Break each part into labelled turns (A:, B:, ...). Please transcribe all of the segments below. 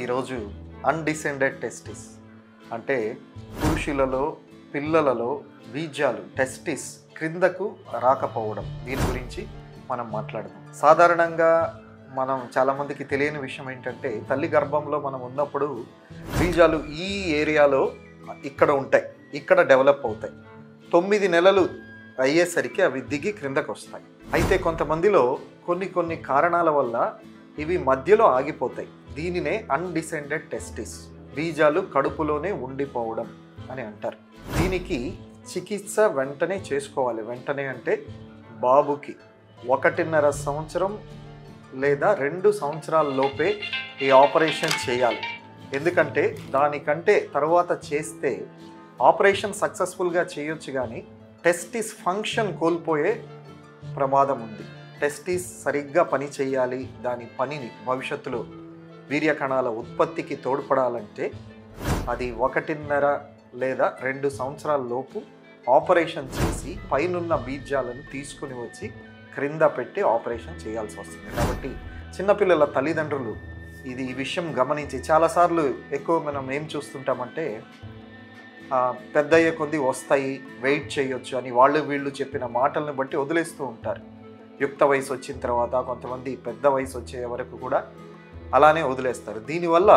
A: ఈరోజు undescended testis అంటే పురుషులలో పిల్లలలో బీజాలు టెస్టిస్ క్రిందకు రాకపోవడం, దీని గురించి మనం మాట్లాడదాం. సాధారణంగా మనం చాలామందికి తెలియని విషయం ఏంటంటే, తల్లి గర్భంలో మనం ఉన్నప్పుడు బీజాలు ఈ ఏరియాలో ఇక్కడ ఉంటాయి, ఇక్కడ డెవలప్ అవుతాయి. 9 నెలలు అయ్యేసరికి అవి దిగి క్రిందకు వస్తాయి. అయితే కొంతమందిలో కొన్ని కారణాల వల్ల ఇవి మధ్యలో ఆగిపోతాయి. దీనినే అన్డిసెండెడ్ టెస్టిస్, బీజాలు కడుపులోనే ఉండిపోవడం అని అంటారు. దీనికి చికిత్స వెంటనే చేసుకోవాలి. వెంటనే అంటే బాబుకి 1.5 సంవత్సరం లేదా 2 సంవత్సరాల లోపే ఈ ఆపరేషన్ చేయాలి. ఎందుకంటే దానికంటే తర్వాత చేస్తే ఆపరేషన్ సక్సెస్ఫుల్గా చేయొచ్చు, కానీ టెస్టిస్ ఫంక్షన్ కోల్పోయే ప్రమాదం ఉంది. టెస్టిస్ సరిగ్గా పని చేయాలి, దాని పనిని భవిష్యత్తులో వీర్యకణాల ఉత్పత్తికి తోడ్పడాలంటే అది 1.5 లేదా 2 సంవత్సరాల లోపు ఆపరేషన్ చేసి పైనున్న బీజాలను తీసుకుని వచ్చి క్రింద పెట్టి ఆపరేషన్ చేయాల్సి వస్తుంది. కాబట్టి చిన్నపిల్లల తల్లిదండ్రులు ఈ విషయం గమనించి, చాలాసార్లు ఎక్కువ మనం ఏం చూస్తుంటామంటే, పెద్దయ్యే కొద్ది వస్తాయి, వెయిట్ చేయొచ్చు అని వీళ్ళు చెప్పిన మాటలను బట్టి వదిలేస్తూ ఉంటారు. యుక్త వయసు వచ్చిన తర్వాత కొంతమంది పెద్ద వయసు వచ్చే వరకు కూడా అలానే వదిలేస్తారు. దీనివల్ల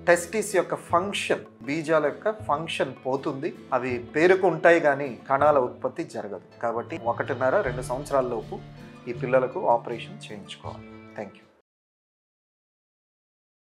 A: టెస్టిస్ యొక్క ఫంక్షన్, బీజాల యొక్క ఫంక్షన్ పోతుంది. అవి పేరుకుంటాయి కానీ కణాల ఉత్పత్తి జరగదు. కాబట్టి 1.5-2 సంవత్సరాల లోపు ఈ పిల్లలకు ఆపరేషన్ చేయించుకోవాలి. Thank you.